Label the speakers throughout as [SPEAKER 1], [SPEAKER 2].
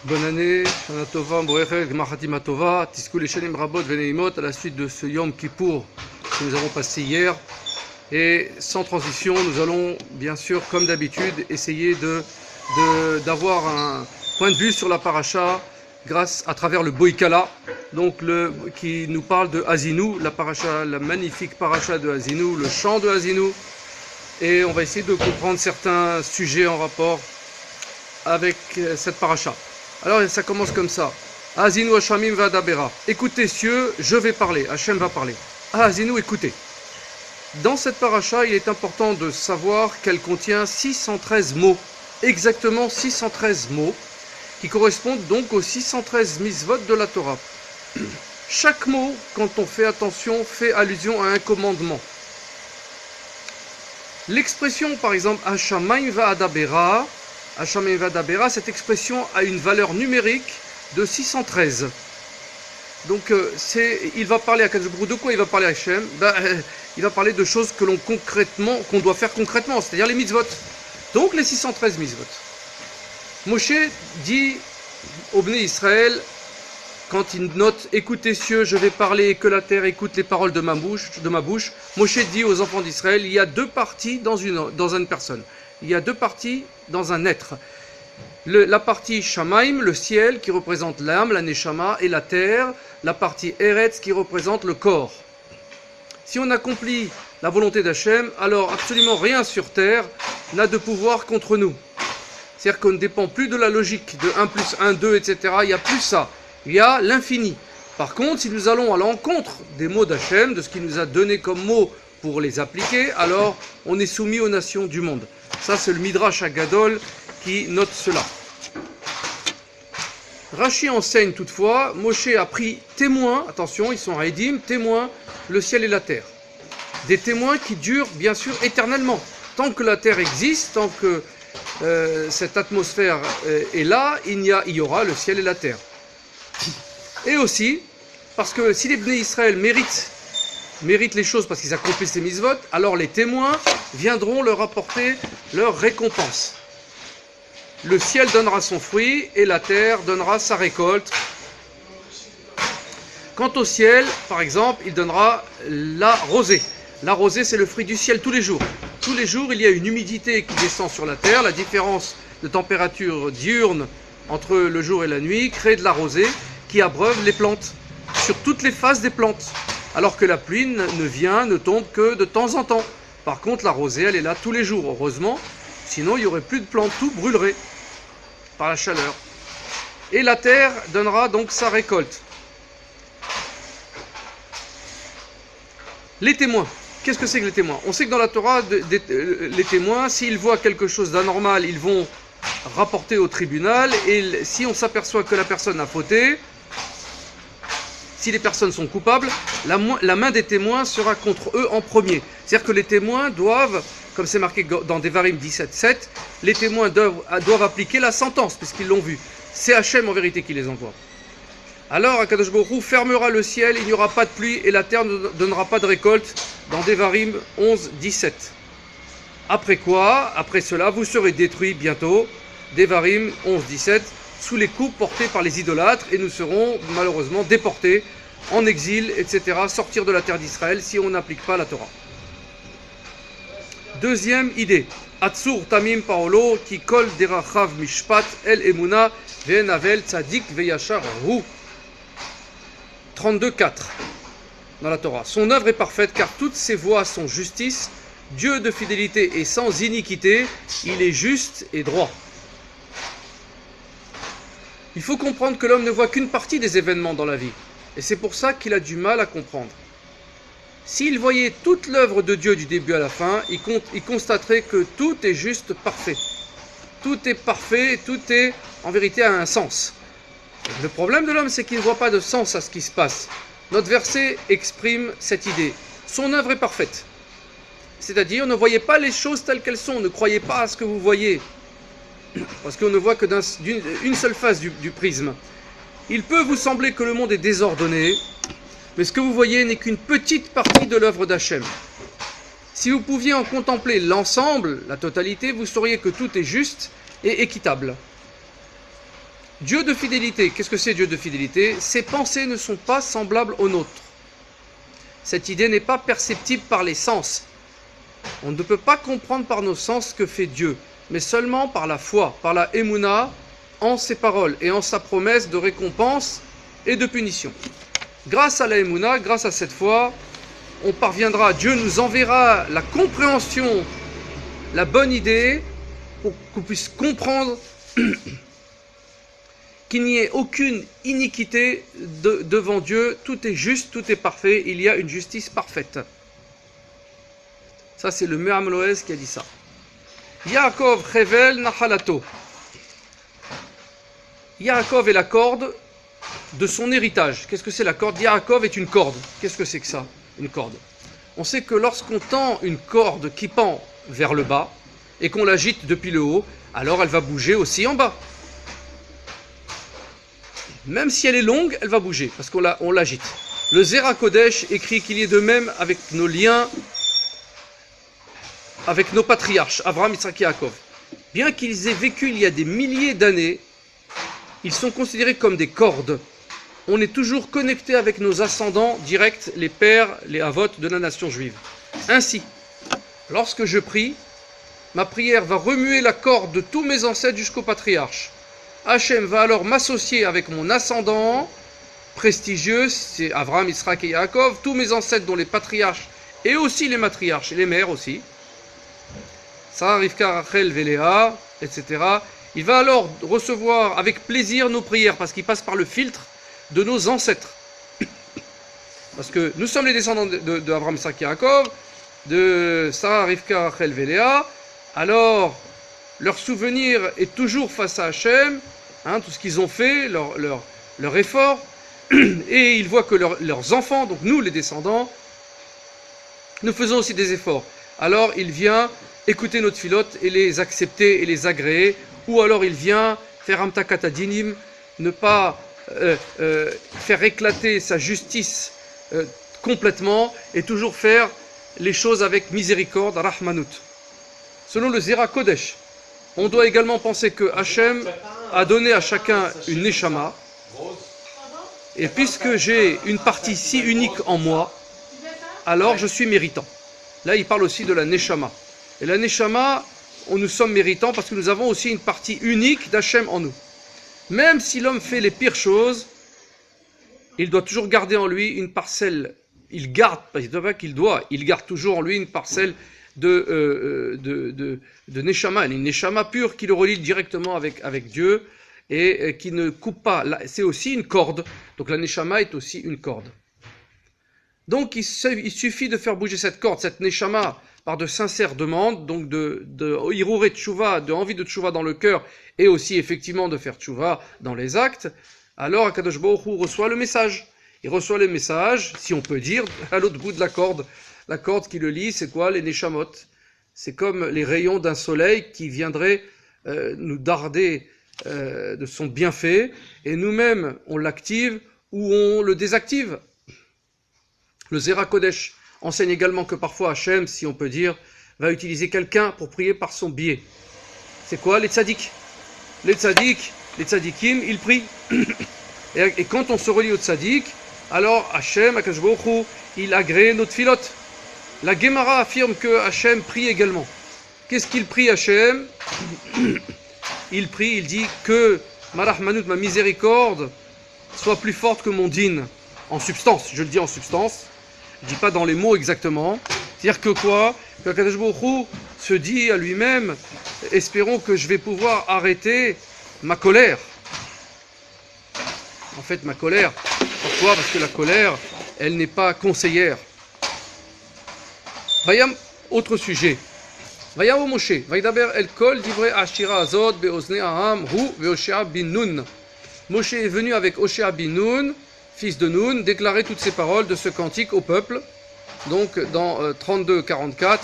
[SPEAKER 1] Bonne année, Shana Tova, Mborechet, Gmar Hatima Tova, Tiskul Eshanim Rabot Veneimot, à la suite de ce Yom Kippour que nous avons passé hier. Et sans transition, nous allons bien sûr, comme d'habitude, essayer d'avoir un point de vue sur la paracha grâce à travers le Boïkala, donc qui nous parle de Azinu, la paracha, la magnifique paracha de Azinu, le chant de Azinu. Et on va essayer de comprendre certains sujets en rapport avec cette paracha. Alors ça commence comme ça. Azinu Hashamim Vadabera. Écoutez cieux, je vais parler. Hachem va parler. Azinu, écoutez. Dans cette paracha, il est important de savoir qu'elle contient 613 mots. Exactement 613 mots qui correspondent donc aux 613 mitzvot de la Torah. Chaque mot, quand on fait attention, fait allusion à un commandement. L'expression, par exemple, Hashamayim Va'adabera, Hashamayim Va'adabera, cette expression a une valeur numérique de 613. Donc, il va parler à Kadosh Baruch Hu. De quoi il va parler à Hachem? Il va parler de choses qu'on doit faire concrètement, c'est-à-dire les mitzvot. Donc, les 613 mitzvot. Moshe dit au Bnei Israël, quand il note « Écoutez cieux, je vais parler et que la terre écoute les paroles de ma bouche », Moshe dit aux enfants d'Israël, il y a deux parties dans une personne. Il y a deux parties dans un être. La partie Shamaim, le ciel, qui représente l'âme, la Neshama, et la terre, la partie Eretz, qui représente le corps. Si on accomplit la volonté d'Hachem, alors absolument rien sur terre n'a de pouvoir contre nous. C'est-à-dire qu'on ne dépend plus de la logique de 1 plus 1, 2, etc. Il n'y a plus ça. Il y a l'infini. Par contre, si nous allons à l'encontre des mots d'Hachem, de ce qu'il nous a donné comme mots pour les appliquer, alors on est soumis aux nations du monde. Ça, c'est le Midrash Agadol qui note cela. Rashi enseigne toutefois, Moshe a pris témoin, attention, ils sont Haïdim, témoins, le ciel et la terre. Des témoins qui durent bien sûr éternellement. Tant que la terre existe, tant que cette atmosphère est là, il y aura le ciel et la terre. Et aussi, parce que si les Bnei Israël méritent les choses parce qu'ils accomplissent les mitzvot, alors les témoins viendront leur apporter leur récompense. Le ciel donnera son fruit et la terre donnera sa récolte. Quant au ciel, par exemple, il donnera la rosée. La rosée, c'est le fruit du ciel tous les jours. Tous les jours, il y a une humidité qui descend sur la terre. La différence de température diurne entre le jour et la nuit crée de la rosée qui abreuve les plantes, sur toutes les phases des plantes. Alors que la pluie ne tombe que de temps en temps. Par contre, la rosée, elle est là tous les jours, heureusement. Sinon, il n'y aurait plus de plantes, tout brûlerait par la chaleur. Et la terre donnera donc sa récolte. Les témoins. Qu'est-ce que c'est que les témoins? On sait que dans la Torah, les témoins, s'ils voient quelque chose d'anormal, ils vont rapporter au tribunal. Et si on s'aperçoit que la personne a fauté, si les personnes sont coupables, la main des témoins sera contre eux en premier. C'est-à-dire que les témoins doivent, comme c'est marqué dans Devarim 17.7, les témoins doivent appliquer la sentence, puisqu'ils l'ont vu. C'est Hachem en vérité qui les envoie. Alors, Akadosh Baruch Hu fermera le ciel, il n'y aura pas de pluie et la terre ne donnera pas de récolte, dans Devarim 11.17. Après quoi, après cela, vous serez détruits bientôt, Devarim 11.17, sous les coups portés par les idolâtres, et nous serons malheureusement déportés en exil, etc., sortir de la terre d'Israël si on n'applique pas la Torah. Deuxième idée, Atzur Tamim Paolo, qui kol derachav mishpat el emuna ve'enavel tzadik ve'yashar hu. 32.4 dans la Torah. Son œuvre est parfaite car toutes ses voies sont justice, Dieu de fidélité et sans iniquité, il est juste et droit. Il faut comprendre que l'homme ne voit qu'une partie des événements dans la vie. Et c'est pour ça qu'il a du mal à comprendre. S'il voyait toute l'œuvre de Dieu du début à la fin, il constaterait que tout est juste parfait. Tout est parfait, tout est en vérité à un sens. Le problème de l'homme, c'est qu'il ne voit pas de sens à ce qui se passe. Notre verset exprime cette idée. Son œuvre est parfaite. C'est-à-dire, ne voyez pas les choses telles qu'elles sont, ne croyez pas à ce que vous voyez. Parce qu'on ne voit que d'une seule face du prisme. Il peut vous sembler que le monde est désordonné, mais ce que vous voyez n'est qu'une petite partie de l'œuvre d'Hachem. Si vous pouviez en contempler l'ensemble, la totalité, vous sauriez que tout est juste et équitable. Dieu de fidélité, qu'est-ce que c'est Dieu de fidélité? Ses pensées ne sont pas semblables aux nôtres. Cette idée n'est pas perceptible par les sens. On ne peut pas comprendre par nos sens ce que fait Dieu, mais seulement par la foi, par la émouna, en ses paroles et en sa promesse de récompense et de punition. Grâce à la émouna, grâce à cette foi, on parviendra, Dieu nous enverra la compréhension, la bonne idée, pour qu'on puisse comprendre qu'il n'y ait aucune iniquité devant Dieu, tout est juste, tout est parfait, il y a une justice parfaite. Ça c'est le Me'am Loez qui a dit ça. Yaakov Chevel Nachalato. Yaakov est la corde de son héritage. Qu'est-ce que c'est la corde? Yaakov est une corde. Qu'est-ce que c'est que ça, une corde? On sait que lorsqu'on tend une corde qui pend vers le bas et qu'on l'agite depuis le haut, alors elle va bouger aussi en bas. Même si elle est longue, elle va bouger parce qu'on l'agite. Le Zera Kodesh écrit qu'il y est de même avec nos liens, avec nos patriarches, Abraham, Yitzhak et Yaakov. Bien qu'ils aient vécu il y a des milliers d'années, ils sont considérés comme des cordes. On est toujours connecté avec nos ascendants directs, les pères, les avotes de la nation juive. Ainsi, lorsque je prie, ma prière va remuer la corde de tous mes ancêtres jusqu'au patriarche. Hachem va alors m'associer avec mon ascendant prestigieux, c'est Abraham, Yitzhak et Yaakov, tous mes ancêtres dont les patriarches et aussi les matriarches et les mères aussi, Sarah, Rivka, Rachel, Véléa, etc. Il va alors recevoir avec plaisir nos prières parce qu'il passe par le filtre de nos ancêtres. Parce que nous sommes les descendants de Abraham, Yitzhak et Yaakov, de Sarah, Rivka, Rachel, Véléa. Alors, leur souvenir est toujours face à Hachem, tout ce qu'ils ont fait, leur effort, et ils voient que leurs enfants, donc nous les descendants, nous faisons aussi des efforts. Alors il vient écouter notre filote et les accepter et les agréer, ou alors il vient faire amtakat adinim, ne pas faire éclater sa justice complètement, et toujours faire les choses avec miséricorde, rahmanout. Selon le Zera Kodesh, on doit également penser que Hachem a donné à chacun une neshama, et puisque j'ai une partie si unique en moi, alors je suis méritant. Là, il parle aussi de la neshama. Et la neshama, nous sommes méritants parce que nous avons aussi une partie unique d'Hachem en nous. Même si l'homme fait les pires choses, il doit toujours garder en lui une parcelle. Il garde toujours en lui une parcelle de neshama, une neshama pure qui le relie directement avec Dieu et qui ne coupe pas. C'est aussi une corde. Donc la neshama est aussi une corde. Donc il suffit de faire bouger cette corde, cette neshama, par de sincères demandes, donc de hirure tchouva, de envie de tchouva dans le cœur, et aussi effectivement de faire tchouva dans les actes. Alors Akadosh Baruch Hu reçoit le message. Il reçoit le message, si on peut dire, à l'autre bout de la corde. La corde qui le lie, c'est quoi? Les neshamot. C'est comme les rayons d'un soleil qui viendraient nous darder de son bienfait, et nous-mêmes, on l'active ou on le désactive. Le Zera Kodesh enseigne également que parfois Hachem, si on peut dire, va utiliser quelqu'un pour prier par son biais. C'est quoi? Les tzaddik. Les tzaddikim, ils prient. Et quand on se relie au tzaddik, alors Hachem, Akadosh Baruch Hu, il agrée notre filote. La Gemara affirme que Hachem prie également. Qu'est-ce qu'il prie Hachem? Il prie, il dit que ma rahmanout, ma miséricorde, soit plus forte que mon din. En substance, je le dis en substance. Je ne dis pas dans les mots exactement. C'est-à-dire que quoi? Que Akadosh Baruch Hu se dit à lui-même, espérons que je vais pouvoir arrêter ma colère. En fait, ma colère. Pourquoi? Parce que la colère, elle n'est pas conseillère. Vayam, autre sujet. Vayam Moshe, Vaydaber el kol divrei ashira azot beozne aham hu veoshea bin Nun. Moshe est venu avec Oshea bin Nun, fils de Nun, déclarer toutes ces paroles de ce cantique au peuple. Donc dans 32-44.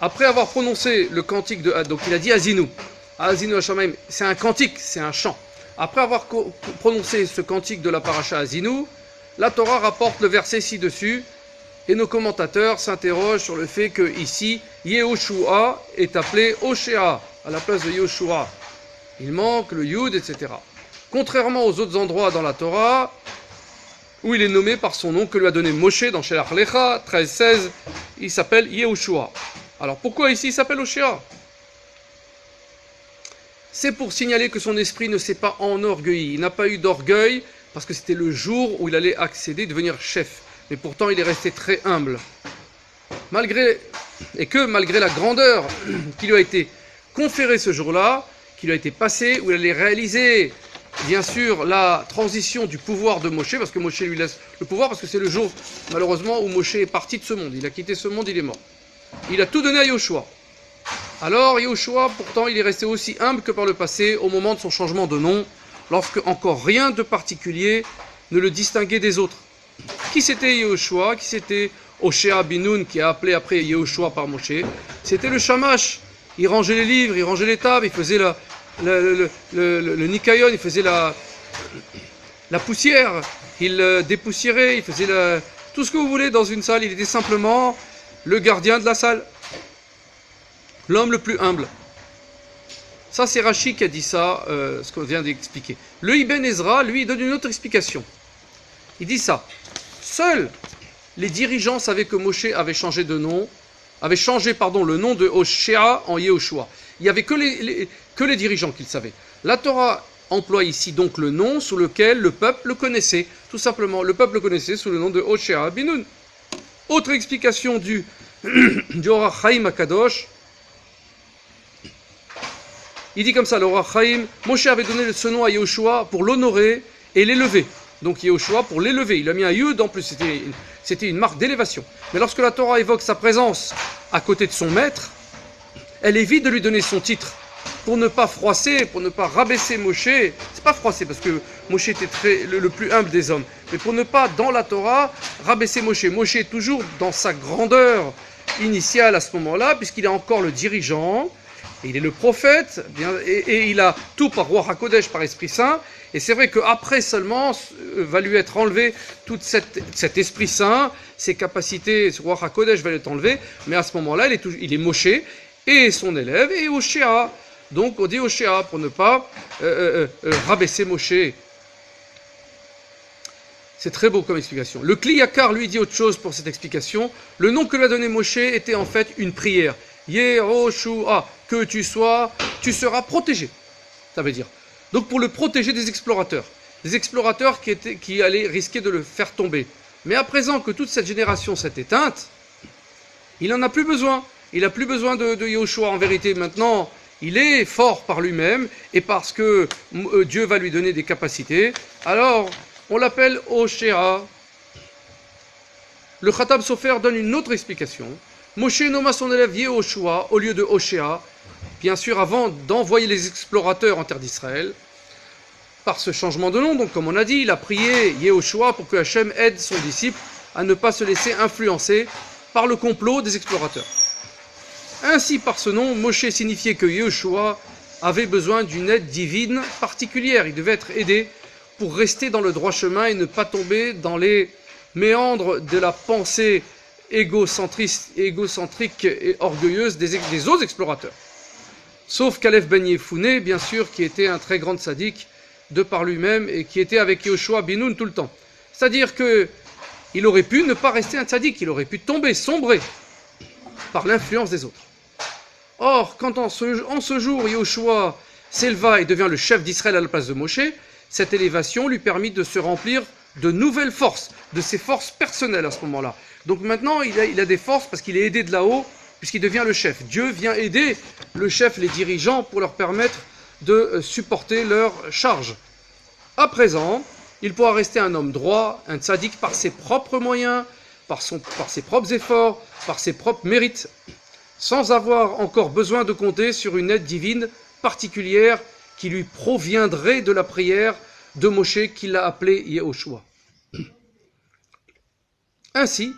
[SPEAKER 1] Après avoir prononcé le cantique de... Donc il a dit Azinu. Azinu Hashamayim, c'est un cantique, c'est un chant. Après avoir prononcé ce cantique de la paracha Azinu, la Torah rapporte le verset ci-dessus. Et nos commentateurs s'interrogent sur le fait que ici, Yehoshua est appelé Oshea, à la place de Yoshua. Il manque le Yud, etc. Contrairement aux autres endroits dans la Torah, où il est nommé par son nom que lui a donné Moshe dans Shelach Lecha 13-16, il s'appelle Yehoshua. Alors pourquoi ici il s'appelle Hoshea? C'est pour signaler que son esprit ne s'est pas enorgueilli. Il n'a pas eu d'orgueil parce que c'était le jour où il allait accéder, devenir chef. Mais pourtant il est resté très humble. Malgré la grandeur qui lui a été conférée ce jour-là, qui lui a été passée, où il allait réaliser bien sûr la transition du pouvoir de Moshe, parce que Moshe lui laisse le pouvoir, parce que c'est le jour malheureusement où Moshe est parti de ce monde. Il a quitté ce monde, il est mort. Il a tout donné à Yoshua. Alors Yoshua, pourtant, il est resté aussi humble que par le passé au moment de son changement de nom, lorsque encore rien de particulier ne le distinguait des autres. Qui c'était Yoshua? Qui c'était Hoshea Binoun, qui a appelé après Yehoshua par Moshe? C'était le Shamash. Il rangeait les livres, il rangeait les tables, il faisait le Nikayon, il faisait la poussière, il dépoussiérait, il faisait tout ce que vous voulez dans une salle. Il était simplement le gardien de la salle. L'homme le plus humble. Ça, c'est Rashi qui a dit ça, ce qu'on vient d'expliquer. Le Ibn Ezra, lui, donne une autre explication. Il dit ça. Seuls les dirigeants savaient que Moshe avait changé le nom de Hoshea en Yehoshua. Il n'y avait que les dirigeants qui le savaient. La Torah emploie ici donc le nom sous lequel le peuple le connaissait. Tout simplement, le peuple le connaissait sous le nom de Hoshea Binoun. Autre explication du Or HaChaim Akadosh. Il dit comme ça, le Or HaChaim, Moshe avait donné ce nom à Yehoshua pour l'honorer et l'élever. Donc Yehoshua pour l'élever. Il a mis un Yud en plus, c'était une marque d'élévation. Mais lorsque la Torah évoque sa présence à côté de son maître, elle évite de lui donner son titre pour ne pas froisser, pour ne pas rabaisser Moshe. C'est pas froisser parce que Moshe était le plus humble des hommes, mais pour ne pas dans la Torah rabaisser Moshe. Moshe est toujours dans sa grandeur initiale à ce moment-là, puisqu'il est encore le dirigeant. Et il est le prophète, et il a tout par Roi HaKodesh, par Esprit Saint. Et c'est vrai qu'après seulement va lui être enlevé tout cet Esprit Saint, ses capacités, ce Roi HaKodesh va lui être enlevé. Mais à ce moment-là, il est Moshe et son élève et Hoshea. Donc on dit Hoshea pour ne pas rabaisser Moshe. C'est très beau comme explication. Le Kli Yakar lui dit autre chose pour cette explication. Le nom que lui a donné Moshe était en fait une prière. Yehoshua, que tu seras protégé. Ça veut dire. Donc pour le protéger des explorateurs qui allaient risquer de le faire tomber. Mais à présent que toute cette génération s'est éteinte, il n'en a plus besoin. Il n'a plus besoin de Yehoshua en vérité. Maintenant, il est fort par lui-même et parce que Dieu va lui donner des capacités. Alors, on l'appelle Hoshea. Le Khatab Sofer donne une autre explication. Moshe nomma son élève Yehoshua au lieu de Hoshea, bien sûr avant d'envoyer les explorateurs en terre d'Israël. Par ce changement de nom, donc comme on a dit, il a prié Yehoshua pour que Hachem aide son disciple à ne pas se laisser influencer par le complot des explorateurs. Ainsi, par ce nom, Moshe signifiait que Yehoshua avait besoin d'une aide divine particulière. Il devait être aidé pour rester dans le droit chemin et ne pas tomber dans les méandres de la pensée égocentrique et orgueilleuse des autres explorateurs. Sauf Caleb ben Yefouné, bien sûr, qui était un très grand sadique de par lui-même et qui était avec Yehoshua Binoun tout le temps. C'est-à-dire qu'il aurait pu ne pas rester un sadique, il aurait pu sombrer par l'influence des autres. Or, quand en ce jour, Yehoshua s'éleva et devient le chef d'Israël à la place de Moshe, cette élévation lui permit de se remplir de nouvelles forces, de ses forces personnelles à ce moment-là. Donc maintenant, il a des forces parce qu'il est aidé de là-haut, puisqu'il devient le chef. Dieu vient aider le chef, les dirigeants, pour leur permettre de supporter leurs charges. À présent, il pourra rester un homme droit, un tzaddik par ses propres moyens, par ses propres efforts, par ses propres mérites, sans avoir encore besoin de compter sur une aide divine particulière qui lui proviendrait de la prière de Moshe qui l'a appelé Yehoshua. Ainsi,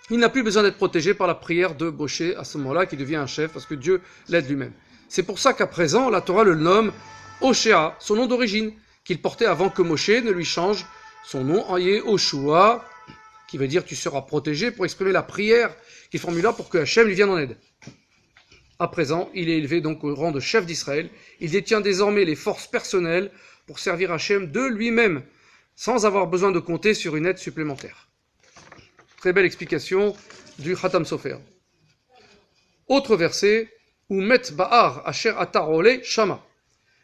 [SPEAKER 1] il n'a plus besoin d'être protégé par la prière de Moshe à ce moment-là, qui devient un chef, parce que Dieu l'aide lui-même. C'est pour ça qu'à présent, la Torah le nomme Hoshea, son nom d'origine, qu'il portait avant que Moshe ne lui change son nom en Yehoshua, qui veut dire tu seras protégé, pour exprimer la prière qu'il formula pour que Hachem lui vienne en aide. À présent, il est élevé donc au rang de chef d'Israël. Il détient désormais les forces personnelles pour servir Hachem de lui-même, sans avoir besoin de compter sur une aide supplémentaire. Très belle explication du Khatam Sofer. Autre verset, Umet Ba'ar Asher Atarole Shama.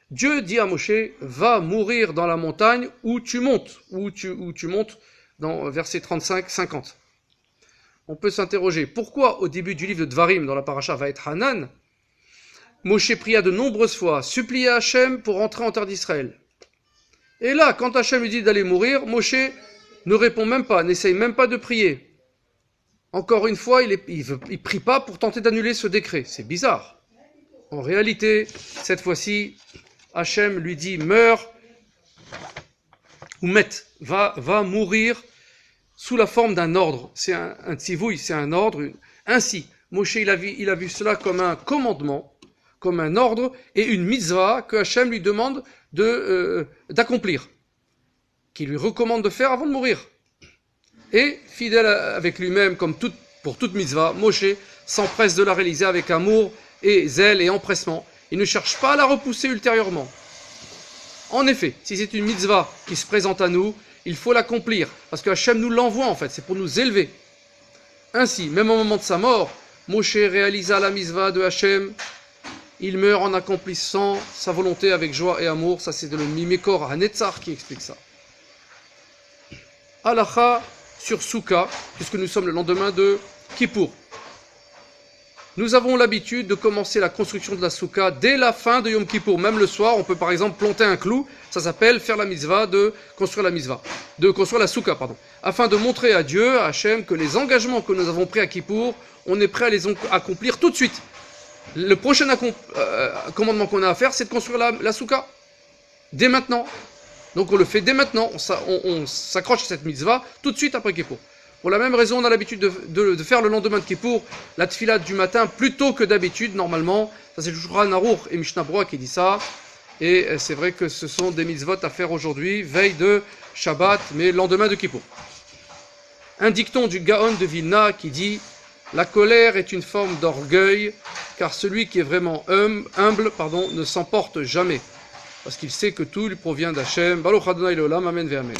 [SPEAKER 1] Dieu dit à Moshe, va mourir dans la montagne où tu montes, dans verset 35-50. On peut s'interroger, pourquoi au début du livre de Dvarim, dans la paracha Vaet Hanan, Moshe pria de nombreuses fois, supplia Hachem pour entrer en terre d'Israël. Et là, quand Hachem lui dit d'aller mourir, Moshe ne répond même pas, n'essaye même pas de prier. Encore une fois, il prie pas pour tenter d'annuler ce décret. C'est bizarre. En réalité, cette fois-ci, Hachem lui dit, meurs, ou va mourir sous la forme d'un ordre. C'est un tzivouï, c'est un ordre. Ainsi, Moshe, il a vu cela comme un commandement, comme un ordre, et une mitzvah que Hachem lui demande d'accomplir, qu'il lui recommande de faire avant de mourir. Et, fidèle avec lui-même, comme pour toute mitzvah, Moshe s'empresse de la réaliser avec amour et zèle et empressement. Il ne cherche pas à la repousser ultérieurement. En effet, si c'est une mitzvah qui se présente à nous, il faut l'accomplir, parce que Hachem nous l'envoie en fait, c'est pour nous élever. Ainsi, même au moment de sa mort, Moshe réalisa la mitzvah de Hachem. Il meurt en accomplissant sa volonté avec joie et amour. Ça, c'est le Mimekor Hanetzar qui explique ça. Halacha sur Souka, puisque nous sommes le lendemain de Kippour. Nous avons l'habitude de commencer la construction de la Souka dès la fin de Yom Kippour. Même le soir, on peut par exemple planter un clou. Ça s'appelle faire la mitzvah, de construire la Souka, afin de montrer à Dieu, à Hachem, que les engagements que nous avons pris à Kippour, on est prêt à les accomplir tout de suite. Le prochain commandement qu'on a à faire, c'est de construire la Souka. Dès maintenant. Donc on le fait dès maintenant. On s'accroche à cette mitzvah tout de suite après Kippour. Pour la même raison, on a l'habitude de faire le lendemain de Kippour la tfilat du matin plus tôt que d'habitude, normalement. Ça, c'est le Shulchan Aruch et Mishnah Berurah qui dit ça. Et c'est vrai que ce sont des mitzvot à faire aujourd'hui, veille de Shabbat, mais lendemain de Kippour. Un dicton du Gaon de Vilna qui dit « La colère est une forme d'orgueil, car celui qui est vraiment humble, ne s'emporte jamais. » Parce qu'il sait que tout lui provient d'Hachem. Baruch Adonai Leolam, Amen ve Amen.